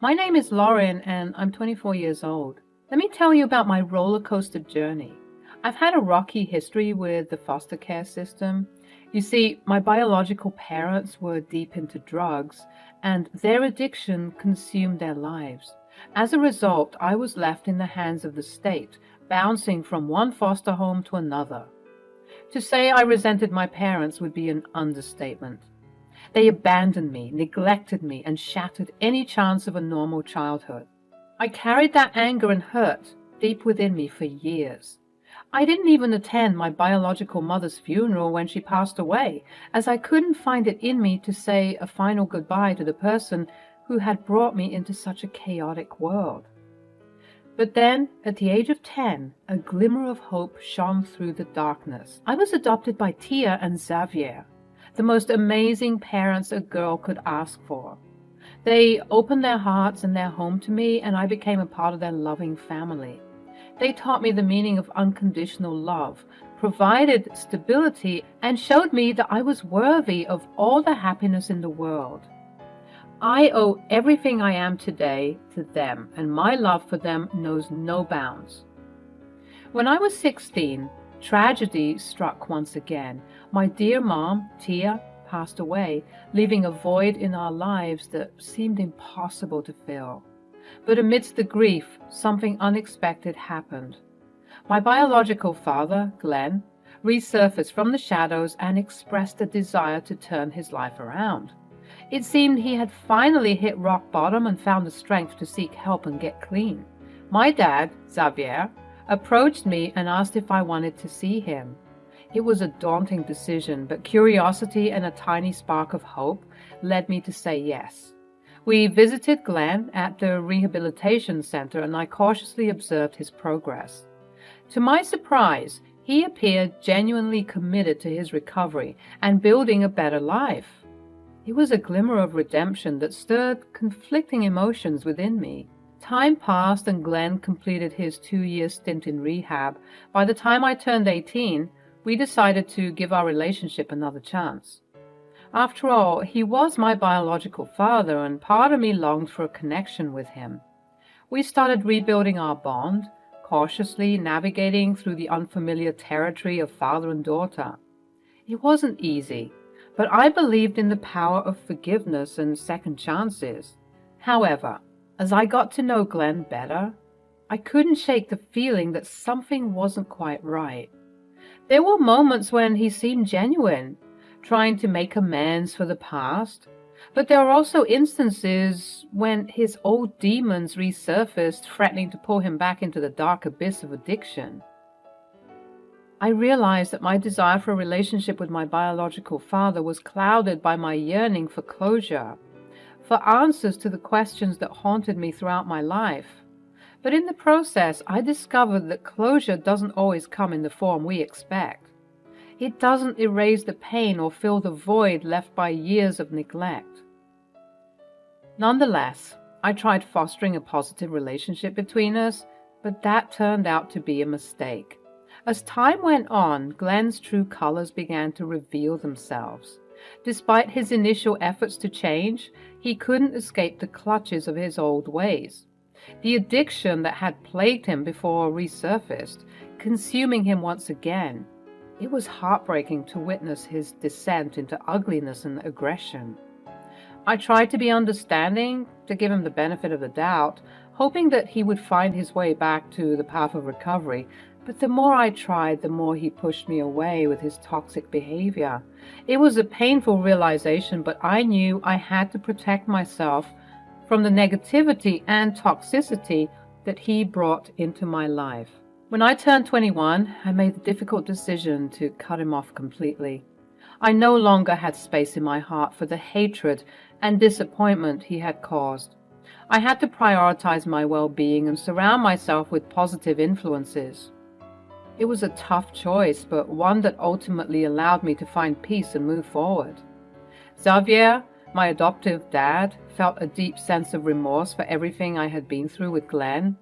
My name is Lauren and I'm 24 years old. Let me tell you about my roller coaster journey. I've had a rocky history with the foster care system. You see, my biological parents were deep into drugs and their addiction consumed their lives. As a result, I was left in the hands of the state, bouncing from one foster home to another. To say I resented my parents would be an understatement. They abandoned me, neglected me, and shattered any chance of a normal childhood. I carried that anger and hurt deep within me for years. I didn't even attend my biological mother's funeral when she passed away, as I couldn't find it in me to say a final goodbye to the person who had brought me into such a chaotic world. But then, at the age of 10, a glimmer of hope shone through the darkness. I was adopted by Tia and Xavier, the most amazing parents a girl could ask for. They opened their hearts and their home to me, and I became a part of their loving family. They taught me the meaning of unconditional love, provided stability, and showed me that I was worthy of all the happiness in the world. I owe everything I am today to them, and my love for them knows no bounds. When I was 16, tragedy struck once again. My dear mom, Tia, passed away, leaving a void in our lives that seemed impossible to fill. But amidst the grief, something unexpected happened. My biological father, Glenn, resurfaced from the shadows and expressed a desire to turn his life around. It seemed he had finally hit rock bottom and found the strength to seek help and get clean. My dad, Xavier, approached me and asked if I wanted to see him. It was a daunting decision, but curiosity and a tiny spark of hope led me to say yes. We visited Glenn at the rehabilitation center, and I cautiously observed his progress. To my surprise, he appeared genuinely committed to his recovery and building a better life. It was a glimmer of redemption that stirred conflicting emotions within me. Time passed and Glenn completed his 2-year stint in rehab. By the time I turned 18, we decided to give our relationship another chance. After all, he was my biological father, and part of me longed for a connection with him. We started rebuilding our bond, cautiously navigating through the unfamiliar territory of father and daughter. It wasn't easy, but I believed in the power of forgiveness and second chances. However, as I got to know Glenn better, I couldn't shake the feeling that something wasn't quite right. There were moments when he seemed genuine, trying to make amends for the past, but there were also instances when his old demons resurfaced, threatening to pull him back into the dark abyss of addiction. I realized that my desire for a relationship with my biological father was clouded by my yearning for closure, for answers to the questions that haunted me throughout my life. But in the process, I discovered that closure doesn't always come in the form we expect. It doesn't erase the pain or fill the void left by years of neglect. Nonetheless, I tried fostering a positive relationship between us, but that turned out to be a mistake. As time went on, Glenn's true colors began to reveal themselves. Despite his initial efforts to change, he couldn't escape the clutches of his old ways. The addiction that had plagued him before resurfaced, consuming him once again. It was heartbreaking to witness his descent into ugliness and aggression. I tried to be understanding, to give him the benefit of the doubt, hoping that he would find his way back to the path of recovery, but the more I tried, the more he pushed me away with his toxic behavior. It was a painful realization, but I knew I had to protect myself from the negativity and toxicity that he brought into my life. When I turned 21, I made the difficult decision to cut him off completely. I no longer had space in my heart for the hatred and disappointment he had caused. I had to prioritize my well-being and surround myself with positive influences. It was a tough choice, but one that ultimately allowed me to find peace and move forward. Xavier, my adoptive dad, felt a deep sense of remorse for everything I had been through with Glenn.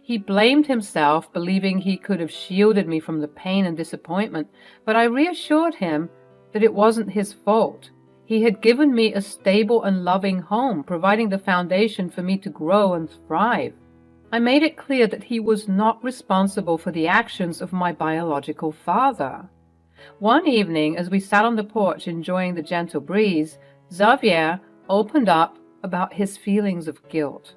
He blamed himself, believing he could have shielded me from the pain and disappointment, but I reassured him that it wasn't his fault. He had given me a stable and loving home, providing the foundation for me to grow and thrive. I made it clear that he was not responsible for the actions of my biological father. One evening, as we sat on the porch enjoying the gentle breeze, Xavier opened up about his feelings of guilt.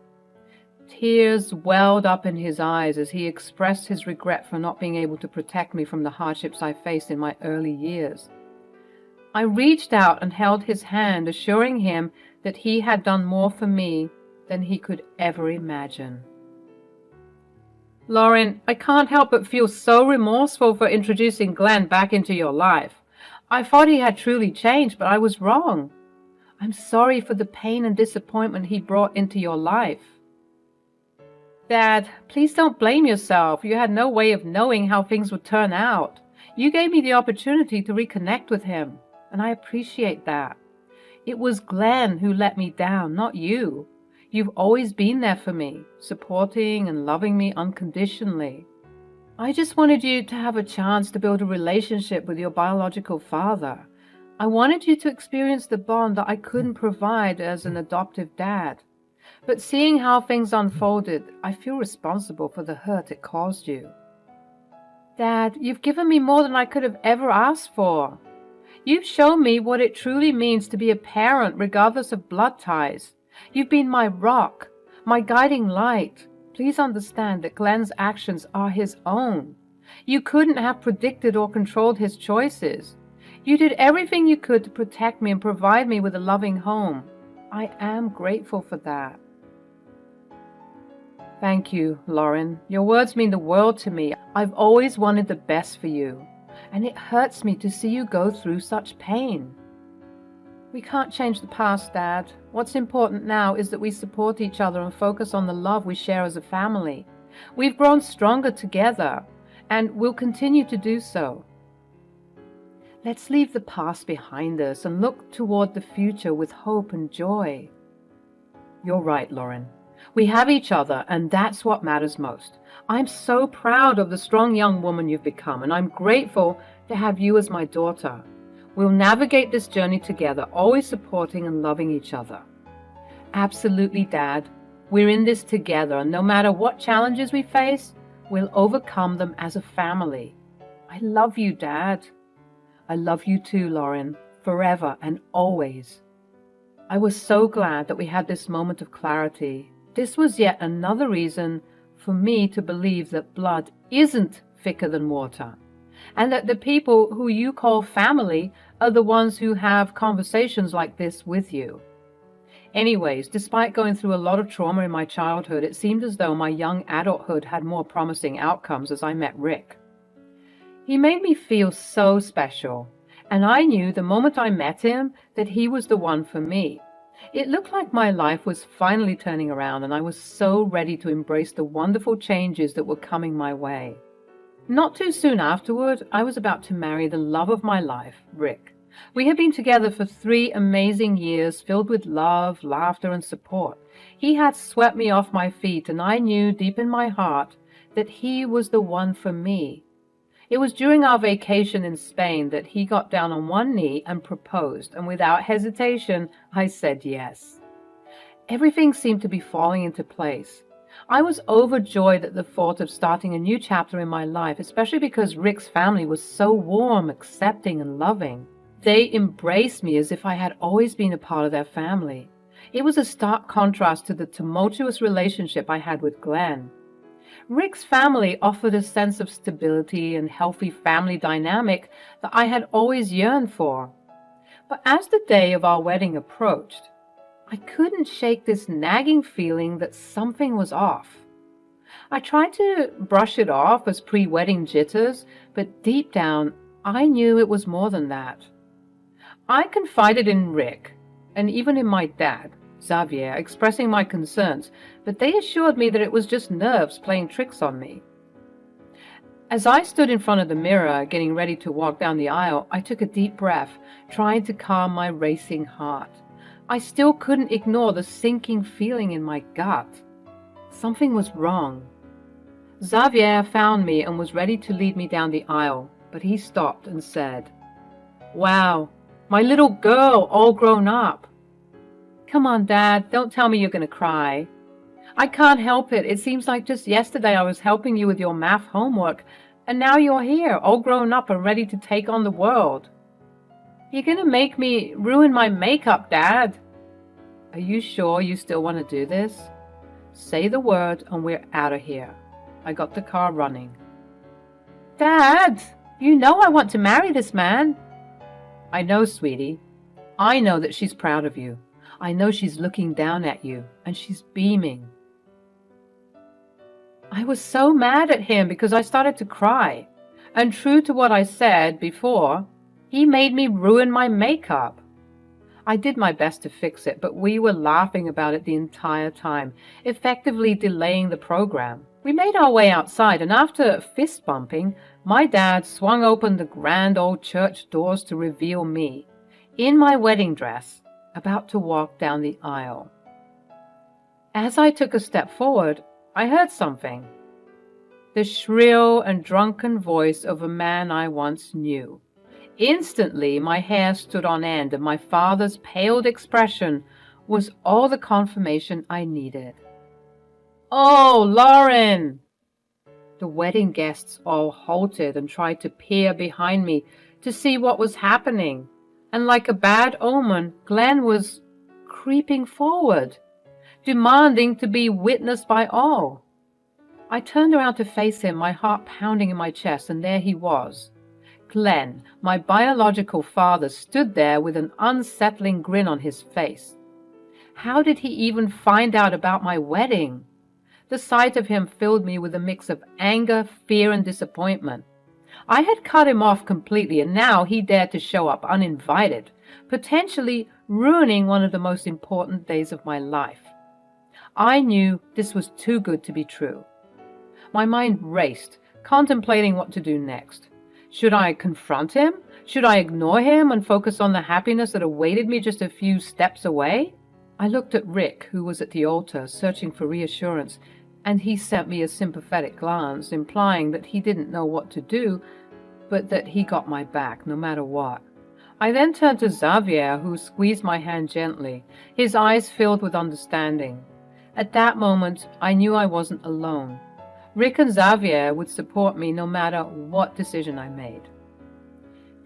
Tears welled up in his eyes as he expressed his regret for not being able to protect me from the hardships I faced in my early years. I reached out and held his hand, assuring him that he had done more for me than he could ever imagine. Lauren, I can't help but feel so remorseful for introducing Glenn back into your life. I thought he had truly changed, but I was wrong. I'm sorry for the pain and disappointment he brought into your life. Dad, please don't blame yourself. You had no way of knowing how things would turn out. You gave me the opportunity to reconnect with him, and I appreciate that. It was Glenn who let me down, not you. You've always been there for me, supporting and loving me unconditionally. I just wanted you to have a chance to build a relationship with your biological father. I wanted you to experience the bond that I couldn't provide as an adoptive dad. But seeing how things unfolded, I feel responsible for the hurt it caused you. Dad, you've given me more than I could have ever asked for. You've shown me what it truly means to be a parent regardless of blood ties. You've been my rock, my guiding light. Please understand that Glenn's actions are his own. You couldn't have predicted or controlled his choices. You did everything you could to protect me and provide me with a loving home. I am grateful for that. Thank you, Lauren. Your words mean the world to me. I've always wanted the best for you, and it hurts me to see you go through such pain. We can't change the past, Dad. What's important now is that we support each other and focus on the love we share as a family. We've grown stronger together, and we'll continue to do so. Let's leave the past behind us and look toward the future with hope and joy. You're right, Lauren. We have each other, and that's what matters most. I'm so proud of the strong young woman you've become, and I'm grateful to have you as my daughter. We'll navigate this journey together, always supporting and loving each other. Absolutely, Dad. We're in this together, and no matter what challenges we face, we'll overcome them as a family. I love you, Dad. I love you too, Lauren, forever and always. I was so glad that we had this moment of clarity. This was yet another reason for me to believe that blood isn't thicker than water, and that the people who you call family are the ones who have conversations like this with you. Anyways, despite going through a lot of trauma in my childhood, it seemed as though my young adulthood had more promising outcomes as I met Rick. He made me feel so special, and I knew the moment I met him that he was the one for me. It looked like my life was finally turning around, and I was so ready to embrace the wonderful changes that were coming my way. Not too soon afterward, I was about to marry the love of my life, Rick. We had been together for 3 amazing years, filled with love, laughter, and support. He had swept me off my feet, and I knew deep in my heart that he was the one for me. It was during our vacation in Spain that he got down on one knee and proposed, and without hesitation, I said yes. Everything seemed to be falling into place. I was overjoyed at the thought of starting a new chapter in my life, especially because Rick's family was so warm, accepting, and loving. They embraced me as if I had always been a part of their family. It was a stark contrast to the tumultuous relationship I had with Glenn. Rick's family offered a sense of stability and healthy family dynamic that I had always yearned for. But as the day of our wedding approached, I couldn't shake this nagging feeling that something was off. I tried to brush it off as pre-wedding jitters, but deep down, I knew it was more than that. I confided in Rick, and even in my dad, Xavier, expressing my concerns, but they assured me that it was just nerves playing tricks on me. As I stood in front of the mirror, getting ready to walk down the aisle, I took a deep breath, trying to calm my racing heart. I still couldn't ignore the sinking feeling in my gut. Something was wrong. Xavier found me and was ready to lead me down the aisle, but he stopped and said, "Wow, My little girl, all grown up. Come on, Dad, don't tell me you're going to cry. I can't help it. It seems like just yesterday I was helping you with your math homework, and now you're here, all grown up and ready to take on the world. You're going to make me ruin my makeup, Dad. Are you sure you still want to do this? Say the word and we're out of here. I got the car running. Dad, you know I want to marry this man. I know, sweetie. I know that she's proud of you. I know she's looking down at you, and she's beaming. I was so mad at him because I started to cry. And true to what I said before, he made me ruin my makeup. I did my best to fix it, but we were laughing about it the entire time, effectively delaying the program. We made our way outside, and after fist bumping, my dad swung open the grand old church doors to reveal me, in my wedding dress, about to walk down the aisle. As I took a step forward, I heard something. The shrill and drunken voice of a man I once knew. Instantly, my hair stood on end, and my father's paled expression was all the confirmation I needed. "Oh, Lauren!" The wedding guests all halted and tried to peer behind me to see what was happening, and like a bad omen, Glenn was creeping forward, demanding to be witnessed by all. I turned around to face him, my heart pounding in my chest, and there he was. Glenn, my biological father, stood there with an unsettling grin on his face. How did he even find out about my wedding? The sight of him filled me with a mix of anger, fear, and disappointment. I had cut him off completely, and now he dared to show up uninvited, potentially ruining one of the most important days of my life. I knew this was too good to be true. My mind raced, contemplating what to do next. Should I confront him? Should I ignore him and focus on the happiness that awaited me just a few steps away? I looked at Rick, who was at the altar, searching for reassurance, and he sent me a sympathetic glance, implying that he didn't know what to do, but that he got my back, no matter what. I then turned to Xavier, who squeezed my hand gently, his eyes filled with understanding. At that moment, I knew I wasn't alone. Rick and Xavier would support me no matter what decision I made.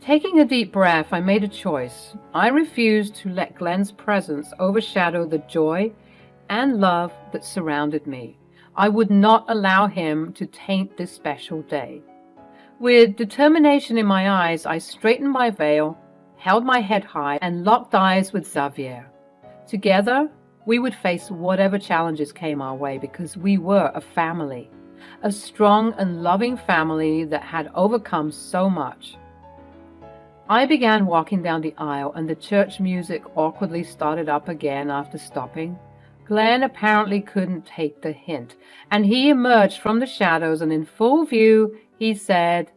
Taking a deep breath, I made a choice. I refused to let Glenn's presence overshadow the joy and love that surrounded me. I would not allow him to taint this special day. With determination in my eyes, I straightened my veil, held my head high, and locked eyes with Xavier. Together, we would face whatever challenges came our way because we were a family. A strong and loving family that had overcome so much. I began walking down the aisle, and the church music awkwardly started up again after stopping. Glenn apparently couldn't take the hint, and he emerged from the shadows, and in full view, he said,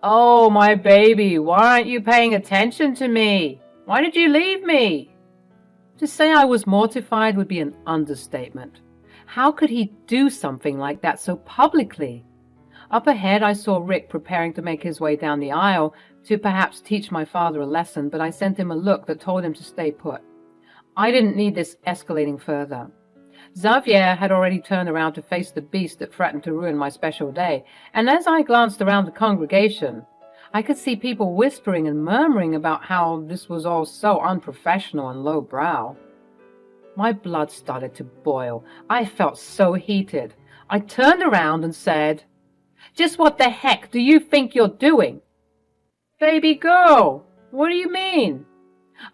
"Oh, my baby, why aren't you paying attention to me? Why did you leave me?" To say I was mortified would be an understatement. How could he do something like that so publicly? Up ahead, I saw Rick preparing to make his way down the aisle to perhaps teach my father a lesson, but I sent him a look that told him to stay put. I didn't need this escalating further. Xavier had already turned around to face the beast that threatened to ruin my special day, and as I glanced around the congregation, I could see people whispering and murmuring about how this was all so unprofessional and lowbrow. My blood started to boil. I felt so heated. I turned around and said, "Just what the heck do you think you're doing?" "Baby girl, what do you mean?"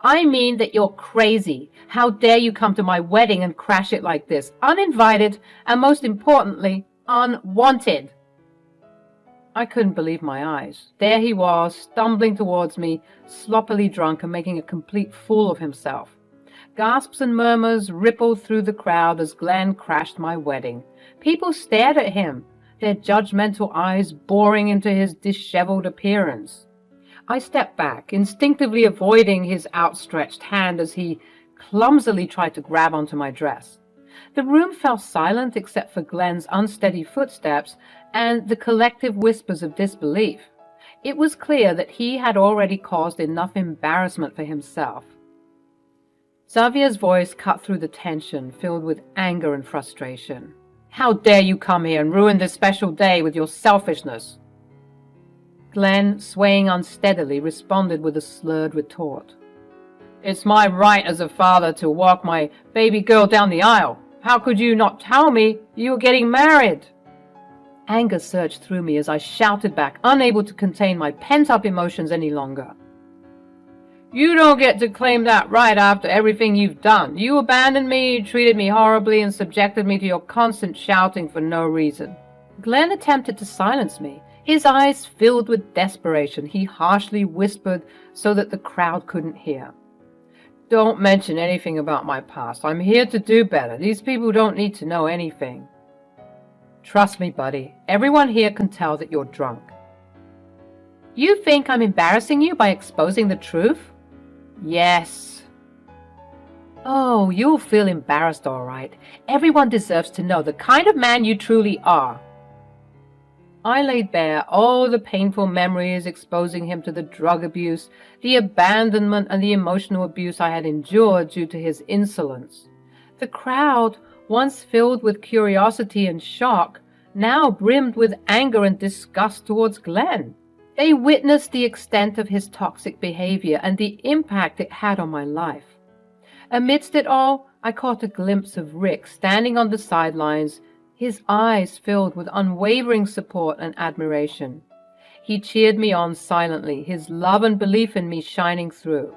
"I mean that you're crazy. How dare you come to my wedding and crash it like this, uninvited, and most importantly, unwanted." I couldn't believe my eyes. There he was, stumbling towards me, sloppily drunk and making a complete fool of himself. Gasps and murmurs rippled through the crowd as Glenn crashed my wedding. People stared at him, their judgmental eyes boring into his disheveled appearance. I stepped back, instinctively avoiding his outstretched hand as he clumsily tried to grab onto my dress. The room fell silent except for Glenn's unsteady footsteps and the collective whispers of disbelief. It was clear that he had already caused enough embarrassment for himself. Xavier's voice cut through the tension, filled with anger and frustration. "How dare you come here and ruin this special day with your selfishness?" Glenn, swaying unsteadily, responded with a slurred retort. "It's my right as a father to walk my baby girl down the aisle. How could you not tell me you were getting married?" Anger surged through me as I shouted back, unable to contain my pent-up emotions any longer. "You don't get to claim that right after everything you've done. You abandoned me, treated me horribly, and subjected me to your constant shouting for no reason." Glenn attempted to silence me. His eyes filled with desperation, he harshly whispered so that the crowd couldn't hear. "Don't mention anything about my past. I'm here to do better. These people don't need to know anything." "Trust me, buddy. Everyone here can tell that you're drunk." "You think I'm embarrassing you by exposing the truth?" "Yes." "Oh, you'll feel embarrassed, all right. Everyone deserves to know the kind of man you truly are." I laid bare all the painful memories, exposing him to the drug abuse, the abandonment, and the emotional abuse I had endured due to his insolence. The crowd, once filled with curiosity and shock, now brimmed with anger and disgust towards Glenn. They witnessed the extent of his toxic behavior and the impact it had on my life. Amidst it all, I caught a glimpse of Rick standing on the sidelines, his eyes filled with unwavering support and admiration. He cheered me on silently, his love and belief in me shining through.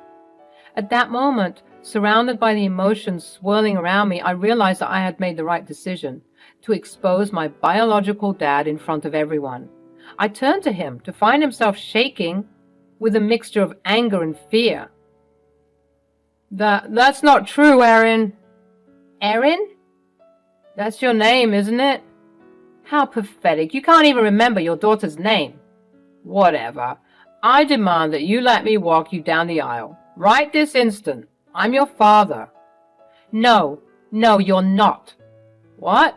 At that moment, surrounded by the emotions swirling around me, I realized that I had made the right decision, to expose my biological dad in front of everyone. I turned to him to find himself shaking with a mixture of anger and fear. That's not true, Erin." "Erin? That's your name, isn't it?" "How pathetic. You can't even remember your daughter's name." "Whatever. I demand that you let me walk you down the aisle. Right this instant. I'm your father." No, you're not." "What?"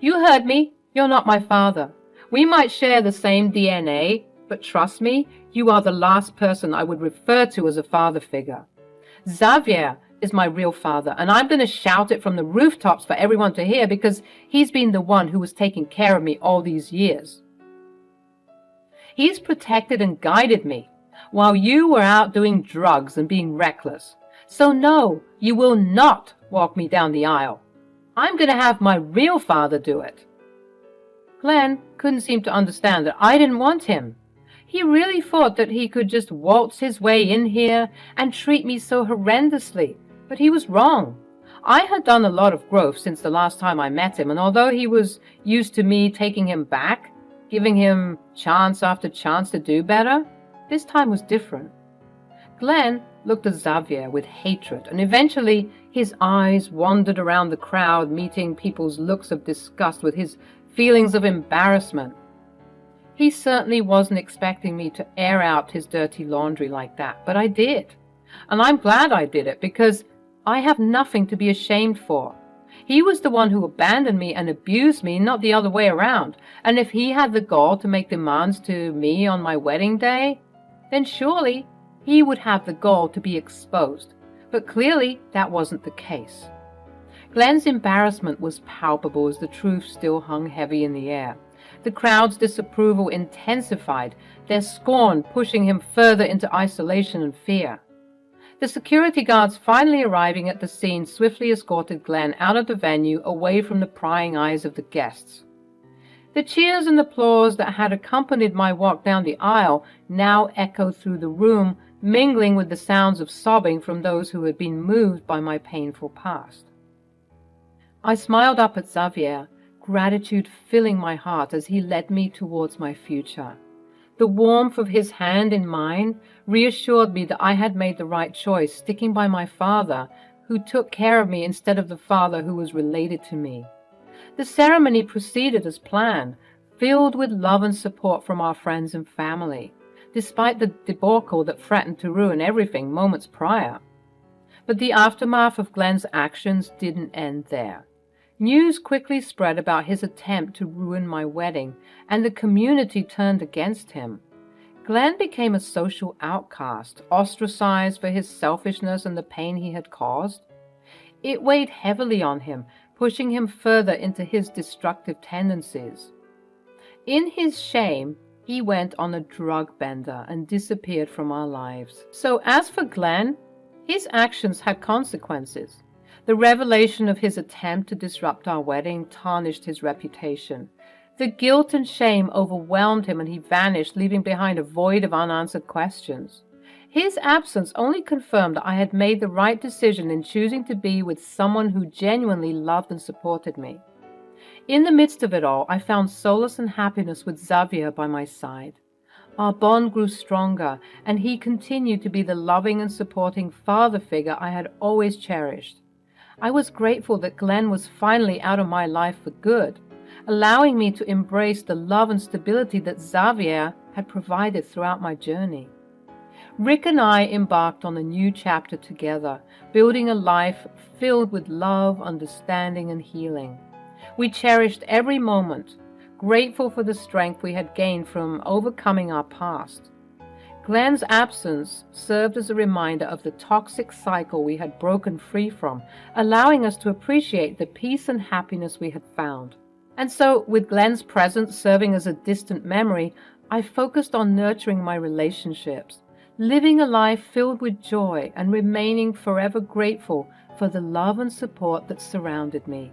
"You heard me. You're not my father. We might share the same DNA, but trust me, you are the last person I would refer to as a father figure. Xavier is my real father, and I'm going to shout it from the rooftops for everyone to hear because he's been the one who was taking care of me all these years. He's protected and guided me while you were out doing drugs and being reckless. So no, you will not walk me down the aisle. I'm going to have my real father do it." Glenn couldn't seem to understand that I didn't want him. He really thought that he could just waltz his way in here and treat me so horrendously. But he was wrong. I had done a lot of growth since the last time I met him, and although he was used to me taking him back, giving him chance after chance to do better, this time was different. Glenn looked at Xavier with hatred, and eventually his eyes wandered around the crowd, meeting people's looks of disgust with his feelings of embarrassment. He certainly wasn't expecting me to air out his dirty laundry like that, but I did. And I'm glad I did it, because I have nothing to be ashamed for. He was the one who abandoned me and abused me, not the other way around. And if he had the gall to make demands to me on my wedding day, then surely he would have the gall to be exposed. But clearly that wasn't the case. Glenn's embarrassment was palpable as the truth still hung heavy in the air. The crowd's disapproval intensified, their scorn pushing him further into isolation and fear. The security guards finally arriving at the scene swiftly escorted Glenn out of the venue, away from the prying eyes of the guests. The cheers and applause that had accompanied my walk down the aisle now echoed through the room, mingling with the sounds of sobbing from those who had been moved by my painful past. I smiled up at Xavier, gratitude filling my heart as he led me towards my future. The warmth of his hand in mine reassured me that I had made the right choice, sticking by my father, who took care of me instead of the father who was related to me. The ceremony proceeded as planned, filled with love and support from our friends and family, despite the debacle that threatened to ruin everything moments prior. But the aftermath of Glenn's actions didn't end there. News quickly spread about his attempt to ruin my wedding, and the community turned against him. Glenn became a social outcast, ostracized for his selfishness and the pain he had caused. It weighed heavily on him, pushing him further into his destructive tendencies. In his shame, he went on a drug bender and disappeared from our lives. So as for Glenn, his actions had consequences. The revelation of his attempt to disrupt our wedding tarnished his reputation. The guilt and shame overwhelmed him and he vanished, leaving behind a void of unanswered questions. His absence only confirmed that I had made the right decision in choosing to be with someone who genuinely loved and supported me. In the midst of it all, I found solace and happiness with Xavier by my side. Our bond grew stronger, and he continued to be the loving and supporting father figure I had always cherished. I was grateful that Glenn was finally out of my life for good, allowing me to embrace the love and stability that Xavier had provided throughout my journey. Rick and I embarked on a new chapter together, building a life filled with love, understanding, and healing. We cherished every moment, grateful for the strength we had gained from overcoming our past. Glenn's absence served as a reminder of the toxic cycle we had broken free from, allowing us to appreciate the peace and happiness we had found. And so, with Glenn's presence serving as a distant memory, I focused on nurturing my relationships, living a life filled with joy and remaining forever grateful for the love and support that surrounded me.